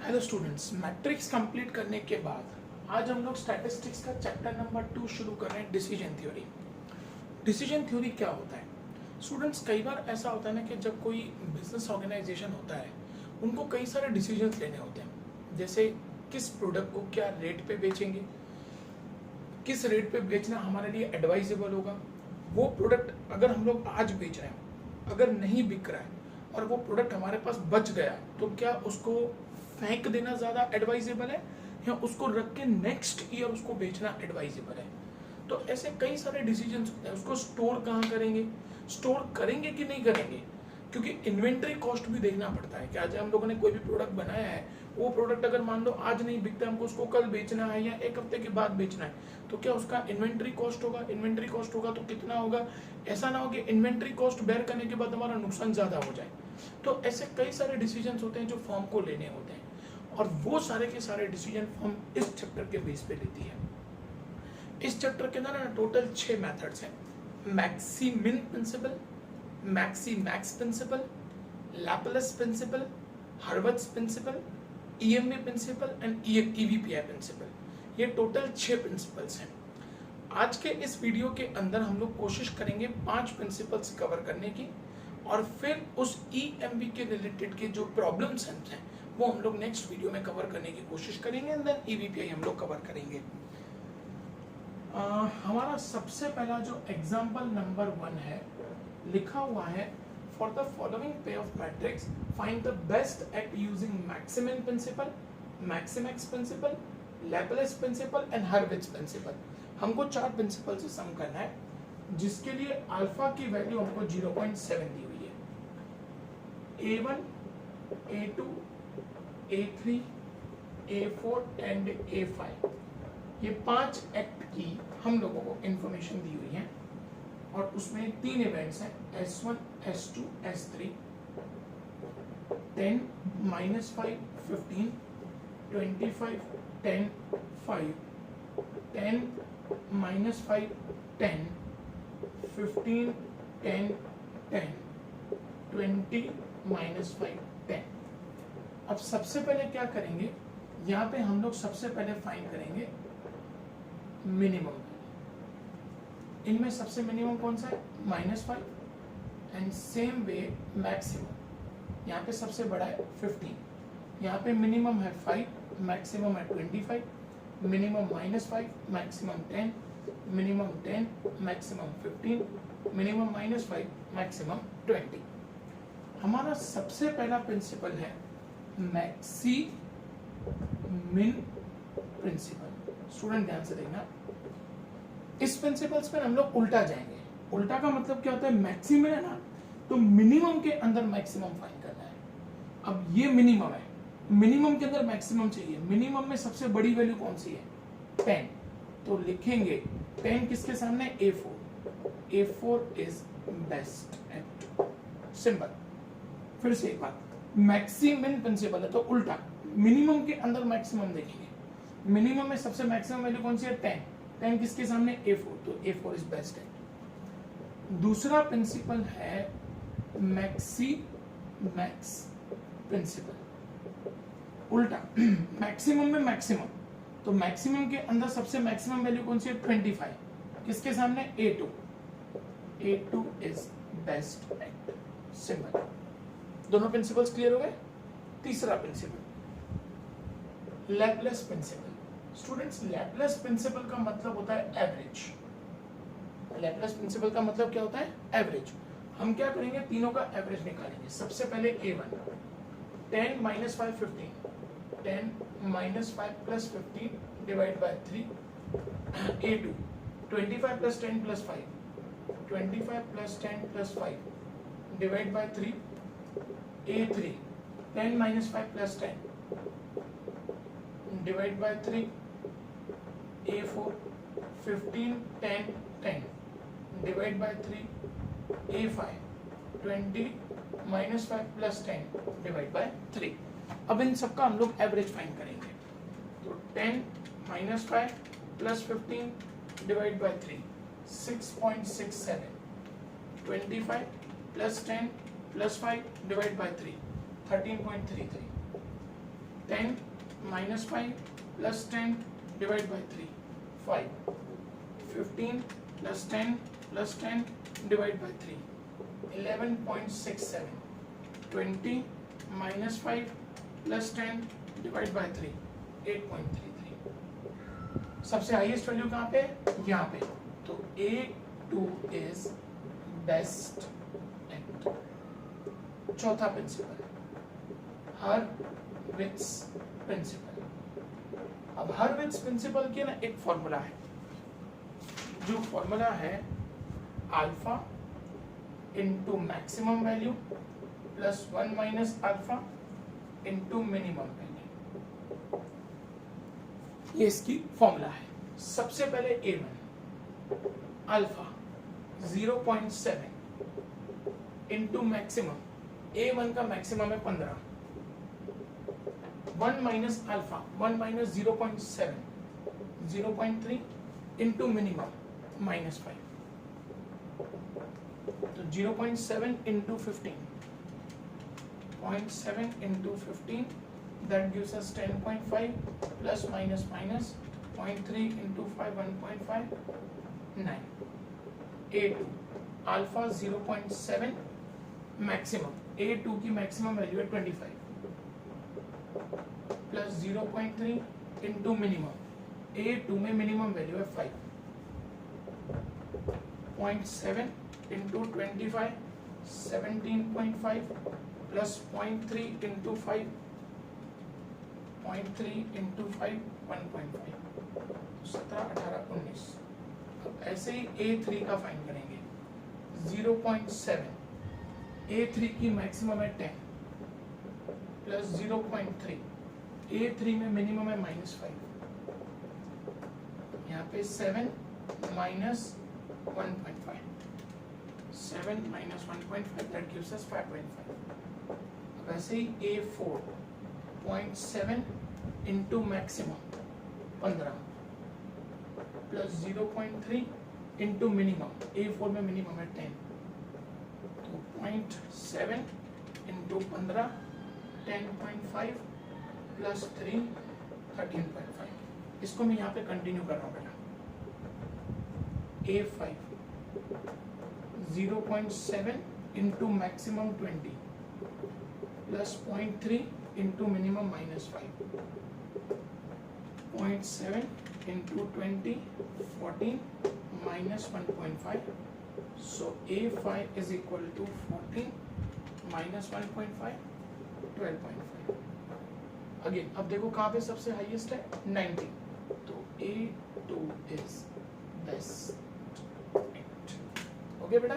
Hello students, matrix complete करने के बाद आज हम लोग स्टैटिस्टिक्स का चैप्टर नंबर 2 शुरू कर रहे हैं, डिसीजन थ्योरी। डिसीजन थ्योरी क्या होता है स्टूडेंट्स? कई बार ऐसा होता है ना कि जब कोई बिजनेस ऑर्गेनाइजेशन होता है, उनको कई सारे डिसीजंस लेने होते हैं। जैसे किस प्रोडक्ट को क्या रेट पे बेचेंगे, किस रेट पे बेचना हमारे लिए एडवाइजेबल होगा। वो प्रोडक्ट अगर हम लोग आज बेच रहे हैं, अगर नहीं बिक रहा है और वो प्रोडक्ट हमारे पास बच गया, तो क्या उसको फेंक देना ज़्यादा एडवाइजेबल है या उसको रख के नेक्स्ट ईयर उसको बेचना एडवाइजेबल है। तो ऐसे कई सारे डिसीजंस होते हैं। उसको स्टोर कहाँ करेंगे, स्टोर करेंगे कि नहीं करेंगे, क्योंकि इन्वेंट्री कॉस्ट भी देखना पड़ता है कि आज हम लोगों ने कोई भी प्रोडक्ट बनाया है, वो प्रोडक्ट अगर मान लो आज नहीं बिकता, हमको उसको कल बेचना है या एक हफ्ते के बाद बेचना है, तो क्या उसका इन्वेंट्री कॉस्ट होगा। इन्वेंट्री कॉस्ट होगा तो कितना होगा। ऐसा ना हो कि इन्वेंट्री कॉस्ट बेयर करने के बाद हमारा नुकसान ज़्यादा हो जाए। तो ऐसे कई सारे डिसीजंस होते हैं जो फर्म को लेने होते हैं, और वो सारे के सारे डिसीजन फर्म इस चैप्टर के बेस पे लेती है। इस चैप्टर के अंदर ना टोटल 6 मेथड्स हैं। Maximin principle, maximax principle, Laplace principle, Hurwicz principle, EMA principle and EVPI principle. ये टोटल 6 प्रिंसिपल्स हैं। आज के इस वीडियो के अंदर हम लोग कोशिश करेंगे 5 प्रिंसिपल्स कवर करने की, और फिर उस ईएमबी के रिलेटेड के जो प्रॉब्लम्स हैं वो हम लोग नेक्स्ट वीडियो में कवर करने की कोशिश करेंगे, एंड देन ईवीपीआई हम लोग कवर करेंगे। हमारा सबसे पहला जो एग्जाम्पल नंबर 1 है, लिखा हुआ है for the following pair of matrix find the best act using maximum principle, maximax principle, Laplace principle and Hurwicz principle. हमको 4 प्रिंसिपल से सम करना है, जिसके लिए अल्फा की वैल्यू हमको 0.7 दी हुई है। A1, A2, A3, A4 and A5, ये 5 एक्ट की हम लोगों को इंफॉर्मेशन दी हुई है, और उसमें 3 इवेंट्स हैं, S1, S2, S3। 10, -5, 15, 25, 10, 5, 10, -5, 10, 15, 10, 10, 20, -5, 10। अब सबसे पहले क्या करेंगे, यहाँ पे हम लोग सबसे पहले फाइंड करेंगे मिनिमम। इनमें सबसे मिनिमम कौन सा है, -5, एंड सेम वे मैक्सिमम। यहाँ पे सबसे बड़ा है 15, यहाँ पे मिनिमम है 5, मैक्सिमम है 25, minimum -5, maximum 10, minimum 10, maximum 15, minimum -5, maximum 20। हमारा सबसे पहला प्रिंसिपल है मैक्सी मिन प्रिंसिपल। स्टूडेंट ध्यान से देखना, इस प्रिंसिपल्स पर हम लोग उल्टा जाएंगे। उल्टा का मतलब क्या होता है, मैक्सिमम है ना, तो मिनिमम के अंदर मैक्सिमम फाइंड करना है। अब ये मिनिमम है, मिनिमम के अंदर मैक्सिमम चाहिए। मिनिमम में सबसे बड़ी वैल्यू कौन सी है, 10, तो लिखेंगे 10 किसके सामने, A4। A4 is best at symbol. फिर से एक बात, मैक्सिमम प्रिंसिपल है तो उल्टा, मिनिमम के अंदर मैक्सिमम देखेंगे। मिनिमम में सबसे मैक्सिमम वैल्यू कौन सी है, 10। 10 किसके सामने, A4, तो A4 इज बेस्ट एट। दूसरा प्रिंसिपल है मैक्सी मैक्स प्रिंसिपल, उल्टा मैक्सिमम में मैक्सिमम, तो मैक्सिमम के अंदर सबसे मैक्सिमम वैल्यू कौन सी है, 25, किसके सामने, A2। A2 is best at symbol. दोनों प्रिंसिपल्स क्लियर हो गए। तीसरा principle Laplace principle. Students, Laplace principle का मतलब होता है एवरेज। लैपलेस प्रिंसिपल का मतलब क्या होता है, एवरेज। हम क्या करेंगे, तीनों का एवरेज निकालेंगे। सबसे पहले A1, 10 -5, 15, 10 -5 + 15 divide by 3। A2, 25 + 10 + 5, 25 + 10 + 5 divide by 3। A3, 10 -5 + 10 divide by 3। A4, 15, 10, 10 divide by 3। A5, 20 -5 + 10 divide by 3। अब इन सबका हम लोग एवरेज फाइंड करेंगे, तो 10 -5 + 15 divide by 3, 6.67। 25 + 10 + 5 divide by 3, 13.33। 10 minus 5 plus 10 divided by 3, 5. 15 plus 10 plus 10 divided by 3, 11.67. 20 minus 5 plus 10 divided by 3, 8.33. सबसे highest value कहाँ पे? यहाँ पे. तो A2 is best act. चौथा प्रिंसिपल, हर्विट्ज प्रिंसिपल. अब हर्विट्ज प्रिंसिपल की ना एक फॉर्मूला है, जो फॉर्मूला है alpha into maximum value plus 1 minus alpha into minimum value. ये इसकी फॉर्मूला है. सबसे पहले A1 alpha 0.7 into maximum. A1 का मैक्सिमम है 15. 1 minus alpha 1 minus 0.7 0.3 into minimum minus 5. तो 0.7 into 15, 0.7 into 15, that gives us 10.5 plus minus minus 0.3 into 5, 1.5, 9. A2 alpha 0.7 maximum. A2 की maximum value है 25 plus 0.3 into minimum. A2 में minimum value है 5. 0.7 into 25, 17.5 plus 0.3 into 5, 0.3 into 5, 1.5, 17, 18, 19. अब ऐसे ही A3 का find करेंगे. 0.7, A3 की मैक्सिमम है 10 प्लस 0.3, A3 में मिनिमम है -5. यहाँ पे 7 minus 1.5, 7 minus 1.5, that gives us 5.5. अब ऐसे ही A4 0.7 into maximum 15 plus 0.3 into minimum. A4 में minimum है 10, तो 0.7 into 15, 10.5 plus 3, 13.5. इसको मैं यहाँ पे कंटिन्यू कर रहा हूँ बेटा. A5 0.7 into maximum 20 plus 0.3 into minimum -5, 0.7 into 20, 14 minus 1.5. So A5 is equal to 14 minus 1.5, 12.5. Again अब देखो कहाँ पे सबसे हाईएस्ट है 19. तो A2 is best. ओके बेटा.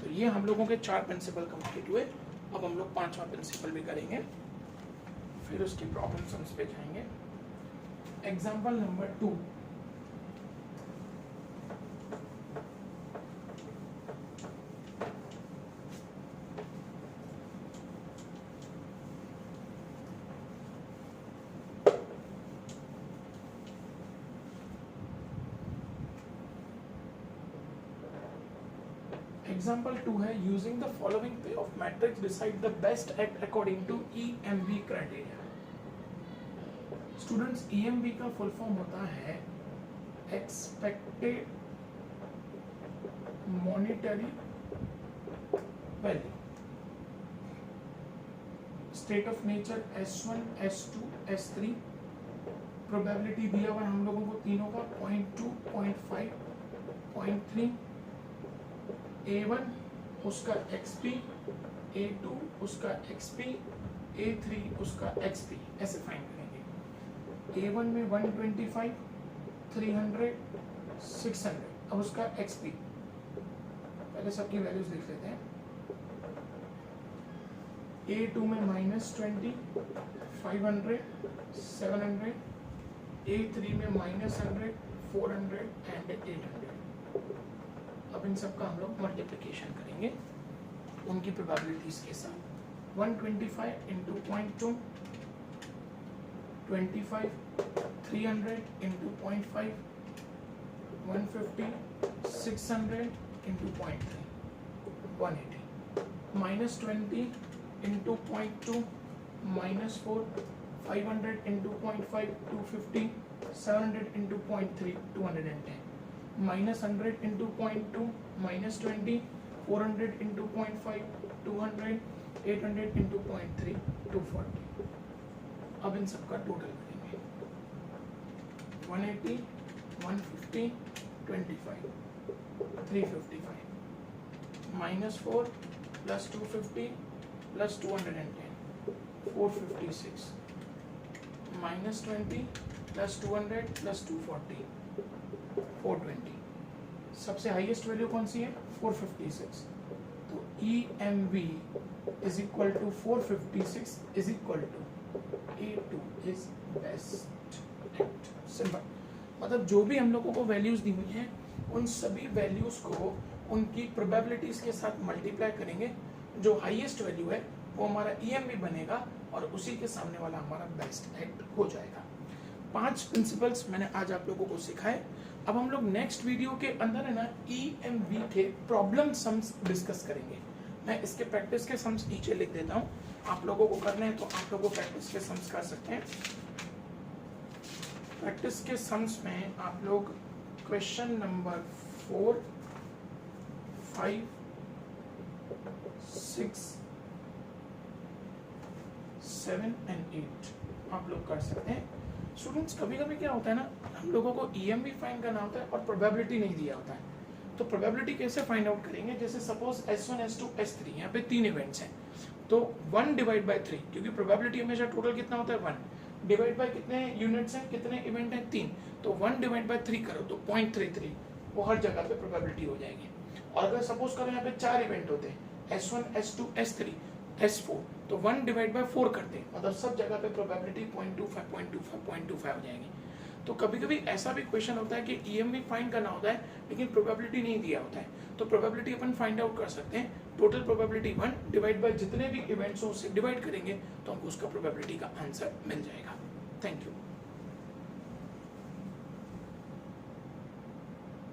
तो ये हम लोगों के 4 प्रिंसिपल कंप्लीट हुए. अब हम लोग 5वां प्रिंसिपल भी करेंगे, फिर उसकी प्रॉब्लम्स हम पे जाएंगे. Example number 2. एग्जाम्पल 2 है using the following pay off matrix decide the best act according to EMB criteria. Students EMB का फुल फॉर्म होता है expected monetary value. State of nature S1, S2, S3. Probability दिया हुआ है हम लोगों को तीनों का 0.2, 0.5, 0.3. A1 उसका XP, A2 उसका XP, A3 उसका XP. ऐसे फाइंड करेंगे. A1 में 125, 300, 600. अब उसका XP पहले सबकी वैल्यूज लिख लेते हैं. A2 में -20, 500, 700. A3 में -100, 400 एंड 800. अब इन सब का हम लोग मल्टीप्लिकेशन करेंगे उनकी प्रोबेबिलिटीज के साथ. 125 into 0.2, 25, 300 into 0.5, 150, 600 into 0.3, 180. -20 into 0.2, -4, 500 into 0.5 250, 700 into 0.3 210, minus 100 into 0.2 minus 20, 400 into 0.5 200, 800 into 0.3 240. अब इन सबका टोटल करेंगे 180, 150, 25, 355, minus 4 plus 250 plus 210, 456, minus 20 plus 200 plus 240, 420. सबसे हाईएस्ट वैल्यू कौन सी है? 456. तो EMV is equal to 456 is equal to A2 is best at. Simple. मतलब जो भी हम लोगों को वैल्यूज दी हुई हैं उन सभी वैल्यूज को उनकी प्रोबेबिलिटीज के साथ मल्टीप्लाई करेंगे. जो हाईएस्ट वैल्यू है वो हमारा EMV बनेगा और उसी के सामने वाला हमारा बेस्ट एक्ट हो जाएगा. 5 प्रिंसिपल्स मैंने आज आप लोगों को सिखाए. अब हम लोग नेक्स्ट वीडियो के अंदर है ना EMV के प्रॉब्लम सम्स डिस्कस करेंगे. मैं इसके प्रैक्टिस के सम्स नीचे लिख देता हूँ. आप लोगों को करने हैं तो आप लोगों को प्रैक्टिस के सम्स कर सकते हैं. प्रैक्टिस के सम्स में आप लोग क्वेश्चन नंबर 4, 5, 6, 7 and 8 आप लोग कर सकते हैं. स्टूडेंट्स कभी कभी क्या होता है ना, हम लोगों को EMV फाइंड करना होता है और प्रोबेबिलिटी नहीं दिया होता है. तो प्रोबेबिलिटी कैसे फाइंड आउट करेंगे? जैसे सपोज S1, S2, S3 यहाँ पे 3 इवेंट्स हैं. तो 1 डिवाइड बाय 3, क्योंकि प्रोबेबिलिटी हमेशा टोटल कितना होता है 1 डिवाइड बाय कितने यूनिट्स हैं, कितने इवेंट हैं 3. तो 1 डिवाइड बाय 3 करो तो 0.33 वो हर जगह पे प्रोबेबिलिटी हो जाएगी. और अगर सपोज करो यहाँ पे 4 इवेंट होते हैं S1, S2, S3, S4, तो 1 डिवाइड बाय 4 करते हैं मतलब सब जगह पे प्रोबेबिलिटी 0.25, 0.25, 0.25 हो जाएगी. तो कभी कभी ऐसा भी क्वेश्चन होता है कि EMV फाइंड करना होता है लेकिन प्रोबेबिलिटी नहीं दिया होता है. तो प्रोबेबिलिटी अपन फाइंड आउट कर सकते हैं. टोटल प्रोबेबिलिटी 1 डिवाइड बाय जितने भी इवेंट्स हो उससे डिवाइड करेंगे तो हमको उसका प्रोबेबिलिटी का आंसर मिल जाएगा. Thank you.